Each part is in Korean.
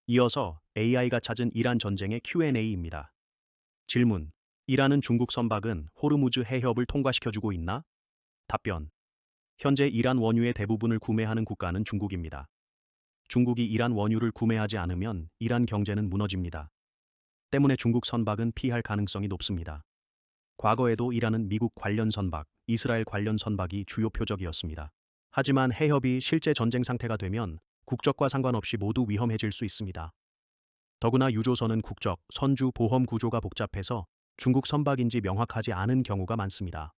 이어서 AI가 찾은 이란 전쟁의 Q&A입니다. 질문. 이란은 중국 선박은 호르무즈 해협을 통과시켜주고 있나? 답변. 현재 이란 원유의 대부분을 구매하는 국가는 중국입니다. 중국이 이란 원유를 구매하지 않으면 이란 경제는 무너집니다. 때문에 중국 선박은 피할 가능성이 높습니다. 과거에도 이란은 미국 관련 선박, 이스라엘 관련 선박이 주요 표적이었습니다. 하지만 해협이 실제 전쟁 상태가 되면 국적과 상관없이 모두 위험해질 수 있습니다. 더구나 유조선은 국적, 선주 보험 구조가 복잡해서 중국 선박인지 명확하지 않은 경우가 많습니다.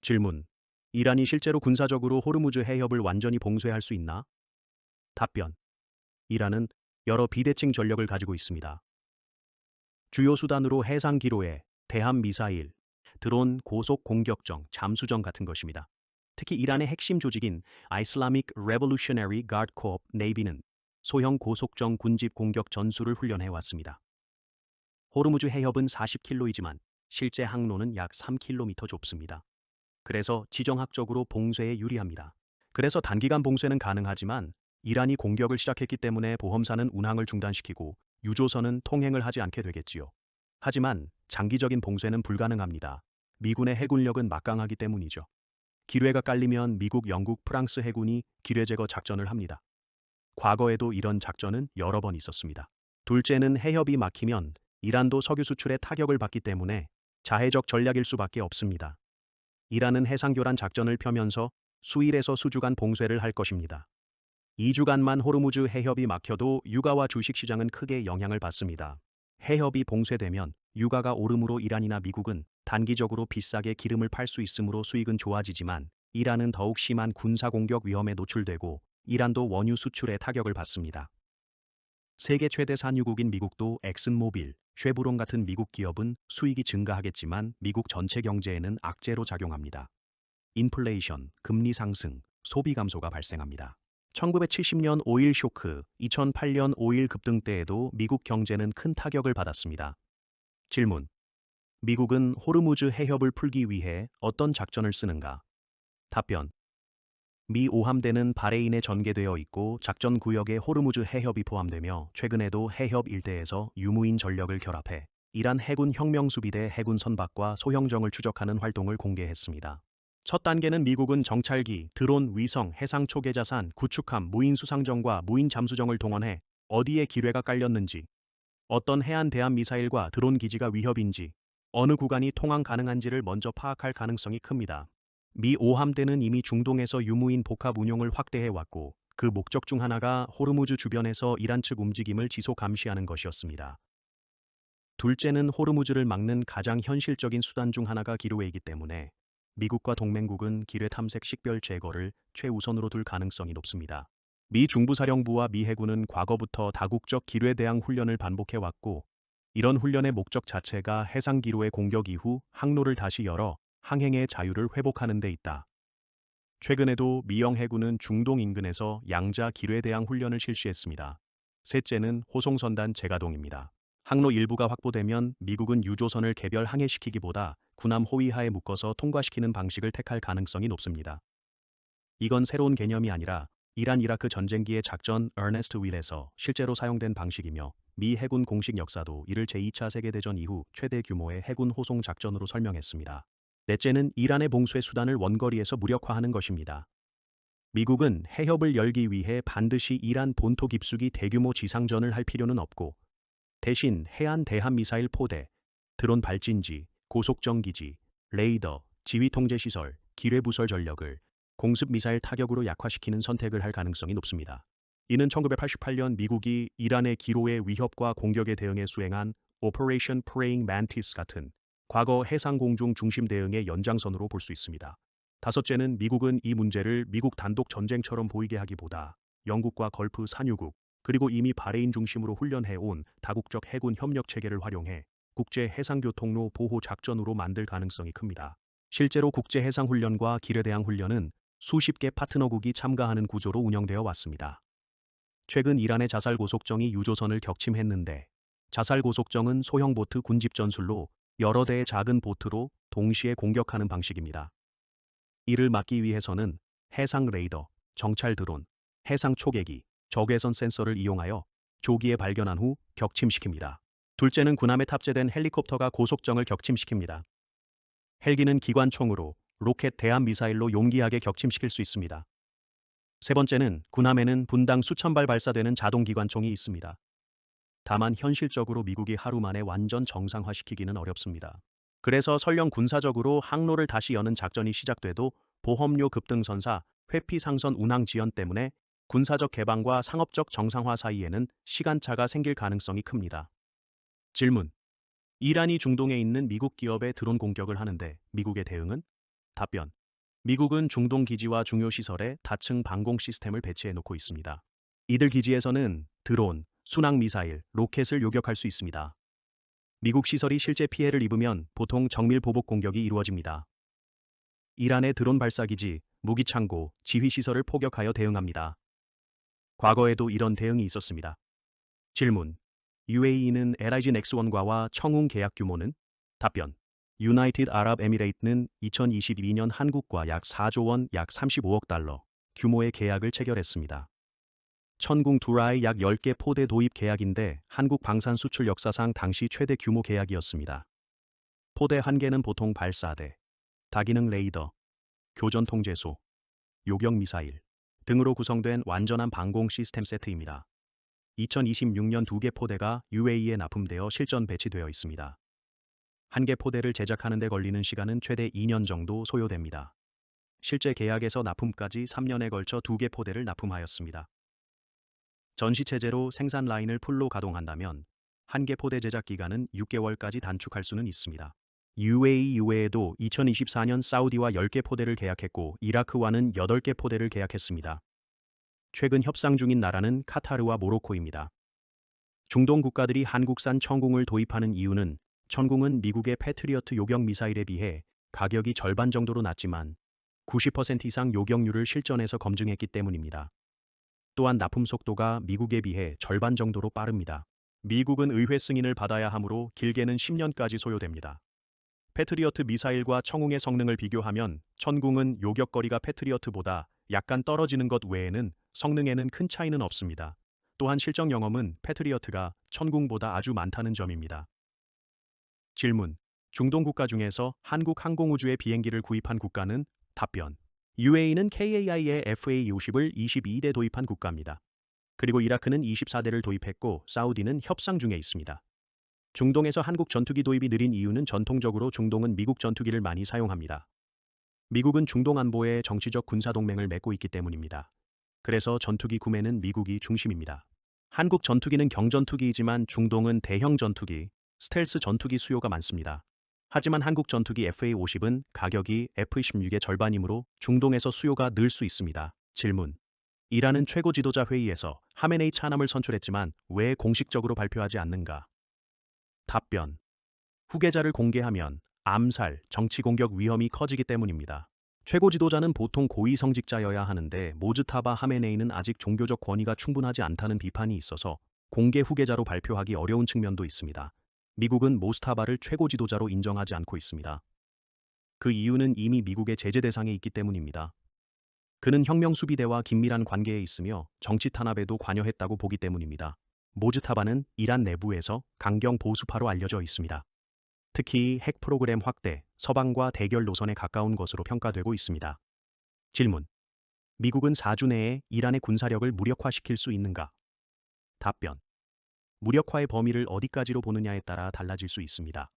질문. 이란이 실제로 군사적으로 호르무즈 해협을 완전히 봉쇄할 수 있나? 답변. 이란은 여러 비대칭 전력을 가지고 있습니다. 주요 수단으로 해상 기로에 대함 미사일, 드론 고속 공격정, 잠수정 같은 것입니다. 특히 이란의 핵심 조직인 Islamic Revolutionary Guard Corps Navy는 소형 고속정 군집 공격 전술을 훈련해 왔습니다. 호르무즈 해협은 40km이지만 실제 항로는 약 3km 좁습니다. 그래서 지정학적으로 봉쇄에 유리합니다. 그래서 단기간 봉쇄는 가능하지만 이란이 공격을 시작했기 때문에 보험사는 운항을 중단시키고 유조선은 통행을 하지 않게 되겠지요. 하지만 장기적인 봉쇄는 불가능합니다. 미군의 해군력은 막강하기 때문이죠. 기뢰가 깔리면 미국, 영국, 프랑스 해군이 기뢰 제거 작전을 합니다. 과거에도 이런 작전은 여러 번 있었습니다. 둘째는 해협이 막히면 이란도 석유 수출에 타격을 받기 때문에 자해적 전략일 수밖에 없습니다. 이란은 해상교란 작전을 펴면서 수일에서 수주간 봉쇄를 할 것입니다. 2주간만 호르무즈 해협이 막혀도 유가와 주식시장은 크게 영향을 받습니다. 해협이 봉쇄되면 유가가 오름으로 이란이나 미국은 단기적으로 비싸게 기름을 팔 수 있으므로 수익은 좋아지지만 이란은 더욱 심한 군사공격 위험에 노출되고 이란도 원유 수출에 타격을 받습니다. 세계 최대 산유국인 미국도 엑슨모빌, 쉐브론 같은 미국 기업은 수익이 증가하겠지만 미국 전체 경제에는 악재로 작용합니다. 인플레이션, 금리 상승, 소비 감소가 발생합니다. 1970년 오일 쇼크, 2008년 오일 급등 때에도 미국 경제는 큰 타격을 받았습니다. 질문. 미국은 호르무즈 해협을 풀기 위해 어떤 작전을 쓰는가? 답변. 미 오함대는 바레인에 전개되어 있고 작전 구역에 호르무즈 해협이 포함되며 최근에도 해협 일대에서 유무인 전력을 결합해 이란 해군 혁명수비대 해군 선박과 소형정을 추적하는 활동을 공개했습니다. 첫 단계는 미국은 정찰기, 드론, 위성, 해상 초계 자산, 구축함, 무인 수상정과 무인 잠수정을 동원해 어디에 기뢰가 깔렸는지, 어떤 해안 대함 미사일과 드론 기지가 위협인지, 어느 구간이 통항 가능한지를 먼저 파악할 가능성이 큽니다. 미 오함대는 이미 중동에서 유무인 복합 운용을 확대해 왔고 그 목적 중 하나가 호르무즈 주변에서 이란 측 움직임을 지속 감시하는 것이었습니다. 둘째는 호르무즈를 막는 가장 현실적인 수단 중 하나가 기뢰이기 때문에 미국과 동맹국은 기뢰 탐색 식별 제거를 최우선으로 둘 가능성이 높습니다. 미 중부사령부와 미 해군은 과거부터 다국적 기뢰 대항 훈련을 반복해왔고 이런 훈련의 목적 자체가 해상 기로의 공격 이후 항로를 다시 열어 항행의 자유를 회복하는 데 있다. 최근에도 미영 해군은 중동 인근에서 양자 기뢰 대항 훈련을 실시했습니다. 셋째는 호송선단 재가동입니다. 항로 일부가 확보되면 미국은 유조선을 개별 항해시키기보다 군함 호위하에 묶어서 통과시키는 방식을 택할 가능성이 높습니다. 이건 새로운 개념이 아니라 이란 이라크 전쟁기의 작전 어네스트 윌에서 실제로 사용된 방식이며 미 해군 공식 역사도 이를 제2차 세계대전 이후 최대 규모의 해군 호송 작전으로 설명했습니다. 넷째는 이란의 봉쇄 수단을 원거리에서 무력화하는 것입니다. 미국은 해협을 열기 위해 반드시 이란 본토 깊숙이 대규모 지상전을 할 필요는 없고 대신 해안 대함 미사일 포대, 드론 발진지, 고속정기지, 레이더, 지휘통제시설, 기뢰부설 전력을 공습 미사일 타격으로 약화시키는 선택을 할 가능성이 높습니다. 이는 1988년 미국이 이란의 기로의 위협과 공격에 대응해 수행한 Operation Praying Mantis 같은 과거 해상공중 중심 대응의 연장선으로 볼 수 있습니다. 다섯째는 미국은 이 문제를 미국 단독 전쟁처럼 보이게 하기보다 영국과 걸프 산유국, 그리고 이미 바레인 중심으로 훈련해온 다국적 해군 협력 체계를 활용해 국제 해상교통로 보호 작전으로 만들 가능성이 큽니다. 실제로 국제 해상훈련과 기뢰대항 훈련은 수십 개 파트너국이 참가하는 구조로 운영되어 왔습니다. 최근 이란의 자살고속정이 유조선을 격침했는데 자살고속정은 소형 보트 군집 전술로 여러 대의 작은 보트로 동시에 공격하는 방식입니다. 이를 막기 위해서는 해상 레이더, 정찰 드론, 해상 초계기, 적외선 센서를 이용하여 조기에 발견한 후 격침시킵니다. 둘째는 군함에 탑재된 헬리콥터가 고속정을 격침시킵니다. 헬기는 기관총으로, 로켓 대함 미사일로 용기하게 격침시킬 수 있습니다. 세 번째는 군함에는 분당 수천 발 발사되는 자동 기관총이 있습니다. 다만 현실적으로 미국이 하루 만에 완전 정상화시키기는 어렵습니다. 그래서 설령 군사적으로 항로를 다시 여는 작전이 시작돼도 보험료 급등선사, 회피 상선 운항 지연 때문에 군사적 개방과 상업적 정상화 사이에는 시간차가 생길 가능성이 큽니다. 질문. 이란이 중동에 있는 미국 기업에 드론 공격을 하는데 미국의 대응은? 답변. 미국은 중동 기지와 중요 시설에 다층 방공 시스템을 배치해 놓고 있습니다. 이들 기지에서는 드론, 순항 미사일, 로켓을 요격할 수 있습니다. 미국 시설이 실제 피해를 입으면 보통 정밀 보복 공격이 이루어집니다. 이란의 드론 발사기지, 무기 창고, 지휘 시설을 포격하여 대응합니다. 과거에도 이런 대응이 있었습니다. 질문. UAE는 LIG 넥스원과와 청웅 계약 규모는? 답변. 유나이티드 아랍에미레이트는 2022년 한국과 약 4조 원, 약 35억 달러 규모의 계약을 체결했습니다. 천궁 두라의 약 10개 포대 도입 계약인데 한국 방산 수출 역사상 당시 최대 규모 계약이었습니다. 포대 1개는 보통 발사대, 다기능 레이더, 교전 통제소, 요격 미사일 등으로 구성된 완전한 방공 시스템 세트입니다. 2026년 2개 포대가 UAE에 납품되어 실전 배치되어 있습니다. 1개 포대를 제작하는 데 걸리는 시간은 최대 2년 정도 소요됩니다. 실제 계약에서 납품까지 3년에 걸쳐 2개 포대를 납품하였습니다. 전시체제로 생산 라인을 풀로 가동한다면 1개 포대 제작 기간은 6개월까지 단축할 수는 있습니다. UAE 이외에도 2024년 사우디와 10개 포대를 계약했고 이라크와는 8개 포대를 계약했습니다. 최근 협상 중인 나라는 카타르와 모로코입니다. 중동 국가들이 한국산 천궁을 도입하는 이유는 천궁은 미국의 패트리어트 요격 미사일에 비해 가격이 절반 정도로 낮지만 90% 이상 요격률을 실전에서 검증했기 때문입니다. 또한 납품 속도가 미국에 비해 절반 정도로 빠릅니다. 미국은 의회 승인을 받아야 하므로 길게는 10년까지 소요됩니다. 패트리어트 미사일과 청웅의 성능을 비교하면 천궁은 요격거리가 패트리어트보다 약간 떨어지는 것 외에는 성능에는 큰 차이는 없습니다. 또한 실전 경험은 패트리어트가 천궁보다 아주 많다는 점입니다. 질문. 중동 국가 중에서 한국 항공우주의 비행기를 구입한 국가는? 답변. UAE는 KAI의 FA-50을 22대 도입한 국가입니다. 그리고 이라크는 24대를 도입했고 사우디는 협상 중에 있습니다. 중동에서 한국 전투기 도입이 느린 이유는 전통적으로 중동은 미국 전투기를 많이 사용합니다. 미국은 중동 안보에 정치적 군사동맹을 맺고 있기 때문입니다. 그래서 전투기 구매는 미국이 중심입니다. 한국 전투기는 경전투기이지만 중동은 대형 전투기, 스텔스 전투기 수요가 많습니다. 하지만 한국 전투기 FA-50은 가격이 F-16의 절반이므로 중동에서 수요가 늘 수 있습니다. 질문. 이란은 최고 지도자 회의에서 하메네이 차남을 선출했지만 왜 공식적으로 발표하지 않는가? 답변. 후계자를 공개하면 암살, 정치 공격 위험이 커지기 때문입니다. 최고 지도자는 보통 고위 성직자여야 하는데 모즈타바 하메네이는 아직 종교적 권위가 충분하지 않다는 비판이 있어서 공개 후계자로 발표하기 어려운 측면도 있습니다. 미국은 모스타바를 최고 지도자로 인정하지 않고 있습니다. 그 이유는 이미 미국의 제재 대상에 있기 때문입니다. 그는 혁명 수비대와 긴밀한 관계에 있으며 정치 탄압에도 관여했다고 보기 때문입니다. 모즈타바는 이란 내부에서 강경 보수파로 알려져 있습니다. 특히 핵 프로그램 확대, 서방과 대결 노선에 가까운 것으로 평가되고 있습니다. 질문. 미국은 4주 내에 이란의 군사력을 무력화시킬 수 있는가? 답변. 무력화의 범위를 어디까지로 보느냐에 따라 달라질 수 있습니다.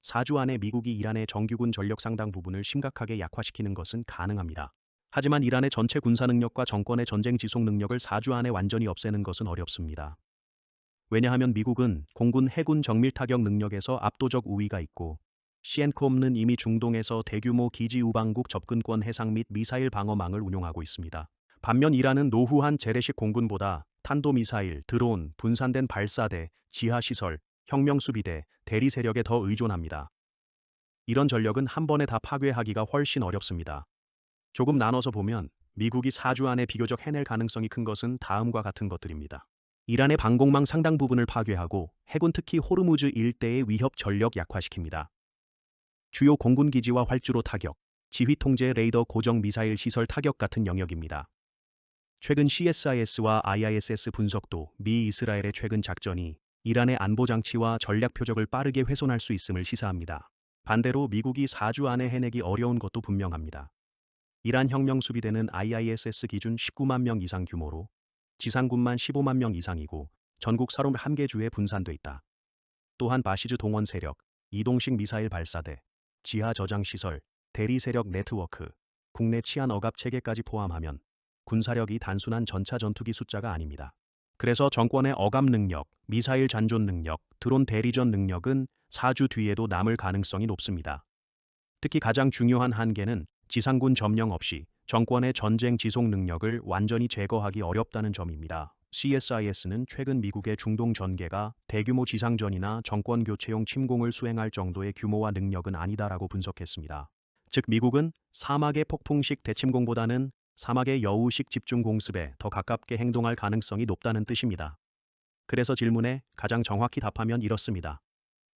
4주 안에 미국이 이란의 정규군 전력 상당 부분을 심각하게 약화시키는 것은 가능합니다. 하지만 이란의 전체 군사 능력과 정권의 전쟁 지속 능력을 4주 안에 완전히 없애는 것은 어렵습니다. 왜냐하면 미국은 공군 해군 정밀 타격 능력에서 압도적 우위가 있고 CENTCOM는 이미 중동에서 대규모 기지 우방국 접근권 해상 및 미사일 방어망을 운용하고 있습니다. 반면 이란은 노후한 재래식 공군보다 탄도미사일, 드론, 분산된 발사대, 지하시설, 혁명수비대, 대리세력에 더 의존합니다. 이런 전력은 한 번에 다 파괴하기가 훨씬 어렵습니다. 조금 나눠서 보면 미국이 4주 안에 비교적 해낼 가능성이 큰 것은 다음과 같은 것들입니다. 이란의 방공망 상당 부분을 파괴하고 해군 특히 호르무즈 일대의 위협 전력 약화시킵니다. 주요 공군 기지와 활주로 타격, 지휘 통제 레이더 고정 미사일 시설 타격 같은 영역입니다. 최근 CSIS와 IISS 분석도 미 이스라엘의 최근 작전이 이란의 안보 장치와 전략 표적을 빠르게 훼손할 수 있음을 시사합니다. 반대로 미국이 4주 안에 해내기 어려운 것도 분명합니다. 이란 혁명 수비대는 IISS 기준 19만 명 이상 규모로 지상군만 15만 명 이상이고 전국 31개 주에 분산돼 있다. 또한 바시즈 동원 세력, 이동식 미사일 발사대, 지하 저장 시설, 대리 세력 네트워크, 국내 치안 억압 체계까지 포함하면 군사력이 단순한 전차 전투기 숫자가 아닙니다. 그래서 정권의 억압 능력, 미사일 잔존 능력, 드론 대리전 능력은 4주 뒤에도 남을 가능성이 높습니다. 특히 가장 중요한 한계는 지상군 점령 없이 정권의 전쟁 지속 능력을 완전히 제거하기 어렵다는 점입니다. CSIS는 최근 미국의 중동 전개가 대규모 지상전이나 정권 교체용 침공을 수행할 정도의 규모와 능력은 아니다라고 분석했습니다. 즉 미국은 사막의 폭풍식 대침공보다는 사막의 여우식 집중 공습에 더 가깝게 행동할 가능성이 높다는 뜻입니다. 그래서 질문에 가장 정확히 답하면 이렇습니다.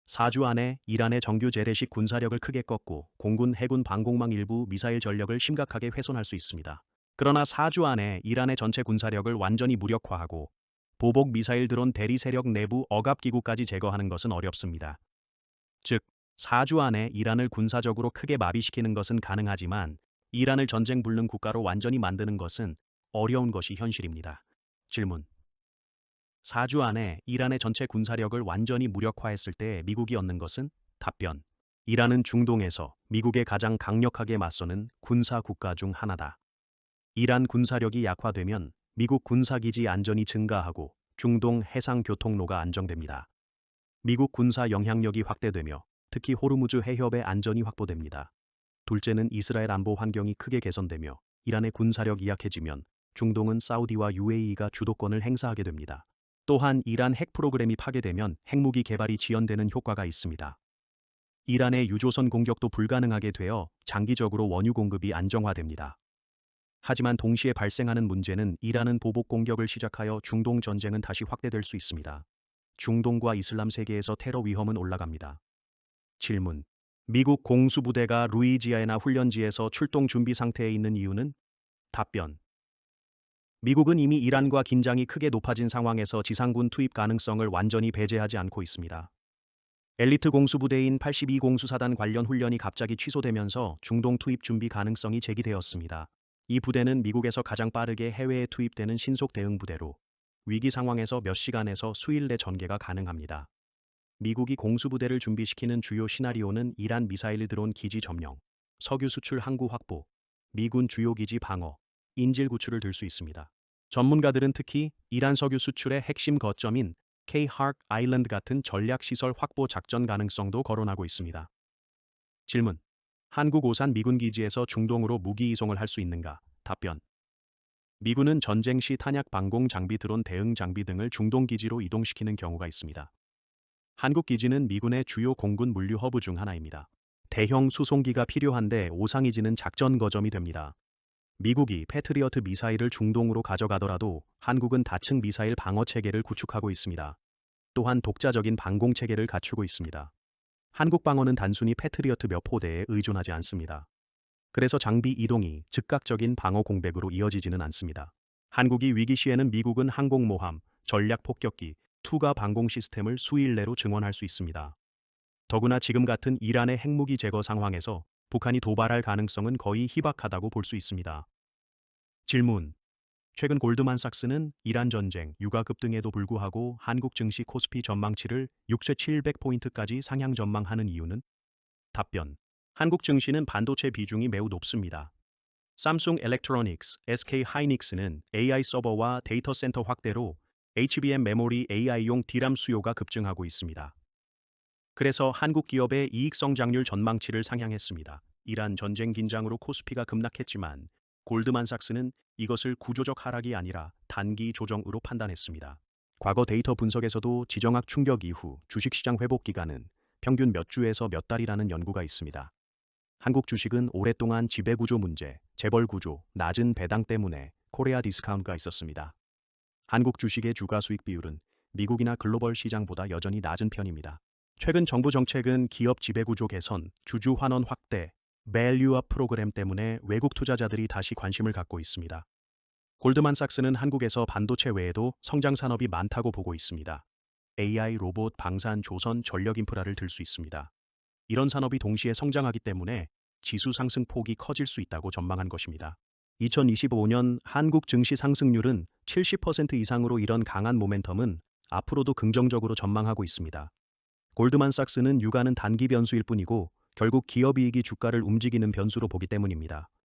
4주 안에 이란의 정규 재래식 군사력을 크게 꺾고 공군 해군 방공망 일부 미사일 전력을 심각하게 훼손할 수 있습니다. 그러나 4주 안에 이란의 전체 군사력을 완전히 무력화하고 보복 미사일 드론 대리 세력 내부 억압 기구까지 제거하는 것은 어렵습니다. 즉 4주 안에 이란을 군사적으로 크게 마비시키는 것은 가능하지만 이란을 전쟁 불능 국가로 완전히 만드는 것은 어려운 것이 현실입니다. 질문. 4주 안에 이란의 전체 군사력을 완전히 무력화했을 때 미국이 얻는 것은? 답변. 이란은 중동에서 미국에 가장 강력하게 맞서는 군사 국가 중 하나다. 이란 군사력이 약화되면 미국 군사기지 안전이 증가하고 중동 해상 교통로가 안정됩니다. 미국 군사 영향력이 확대되며 특히 호르무즈 해협의 안전이 확보됩니다. 둘째는 이스라엘 안보 환경이 크게 개선되며 이란의 군사력이 약해지면 중동은 사우디와 UAE가 주도권을 행사하게 됩니다. 또한 이란 핵 프로그램이 파괴되면 핵무기 개발이 지연되는 효과가 있습니다. 이란의 유조선 공격도 불가능하게 되어 장기적으로 원유 공급이 안정화됩니다. 하지만 동시에 발생하는 문제는 이란은 보복 공격을 시작하여 중동 전쟁은 다시 확대될 수 있습니다. 중동과 이슬람 세계에서 테러 위험은 올라갑니다. 질문. 미국 공수부대가 루이지애나 훈련지에서 출동 준비 상태에 있는 이유는? 답변. 미국은 이미 이란과 긴장이 크게 높아진 상황에서 지상군 투입 가능성을 완전히 배제하지 않고 있습니다. 엘리트 공수부대인 82공수사단 관련 훈련이 갑자기 취소되면서 중동 투입 준비 가능성이 제기되었습니다. 이 부대는 미국에서 가장 빠르게 해외에 투입되는 신속 대응 부대로 위기 상황에서 몇 시간에서 수일 내 전개가 가능합니다. 미국이 공수부대를 준비시키는 주요 시나리오는 이란 미사일 드론 기지 점령, 석유 수출 항구 확보, 미군 주요 기지 방어, 인질 구출을 들 수 있습니다. 전문가들은 특히 이란 석유 수출의 핵심 거점인 K-Hark 아일랜드 같은 전략 시설 확보 작전 가능성도 거론하고 있습니다. 질문. 한국 오산 미군 기지에서 중동으로 무기 이송을 할 수 있는가? 답변. 미군은 전쟁 시 탄약 방공 장비 드론 대응 장비 등을 중동 기지로 이동시키는 경우가 있습니다. 한국 기지는 미군의 주요 공군 물류 허브 중 하나입니다. 대형 수송기가 필요한데 오상이지는 작전 거점이 됩니다. 미국이 패트리어트 미사일을 중동으로 가져가더라도 한국은 다층 미사일 방어 체계를 구축하고 있습니다. 또한 독자적인 방공 체계를 갖추고 있습니다. 한국 방어는 단순히 패트리어트 몇 포대에 의존하지 않습니다. 그래서 장비 이동이 즉각적인 방어 공백으로 이어지지는 않습니다. 한국이 위기 시에는 미국은 항공모함, 전략 폭격기, 투가 방공 시스템을 수일 내로 증원할 수 있습니다. 더구나 지금 같은 이란의 핵무기 제거 상황에서 북한이 도발할 가능성은 거의 희박하다고 볼 수 있습니다. 질문. 최근 골드만삭스는 이란 전쟁, 유가급 등에도 불구하고 한국 증시 코스피 전망치를 6700포인트까지 상향 전망하는 이유는? 답변. 한국 증시는 반도체 비중이 매우 높습니다. 삼성 엘렉트로닉스, SK 하이닉스는 AI 서버와 데이터 센터 확대로 HBM 메모리 AI용 D램 수요가 급증하고 있습니다. 그래서 한국 기업의 이익 성장률 전망치를 상향했습니다. 이란 전쟁 긴장으로 코스피가 급락했지만 골드만삭스는 이것을 구조적 하락이 아니라 단기 조정으로 판단했습니다. 과거 데이터 분석에서도 지정학 충격 이후 주식시장 회복 기간은 평균 몇 주에서 몇 달이라는 연구가 있습니다. 한국 주식은 오랫동안 지배구조 문제, 재벌 구조, 낮은 배당 때문에 코리아 디스카운트가 있었습니다. 한국 주식의 주가 수익 비율은 미국이나 글로벌 시장보다 여전히 낮은 편입니다. 최근 정부 정책은 기업 지배구조 개선, 주주 환원 확대, 밸류업 프로그램 때문에 외국 투자자들이 다시 관심을 갖고 있습니다. 골드만삭스는 한국에서 반도체 외에도 성장 산업이 많다고 보고 있습니다. AI, 로봇, 방산, 조선, 전력 인프라를 들 수 있습니다. 이런 산업이 동시에 성장하기 때문에 지수 상승 폭이 커질 수 있다고 전망한 것입니다. 2025년 한국 증시 상승률은 70% 이상으로 이런 강한 모멘텀은 앞으로도 긍정적으로 전망하고 있습니다. 골드만삭스는 유가는 단기 변수일 뿐이고 결국 기업이익이 주가를 움직이는 변수로 보기 때문입니다.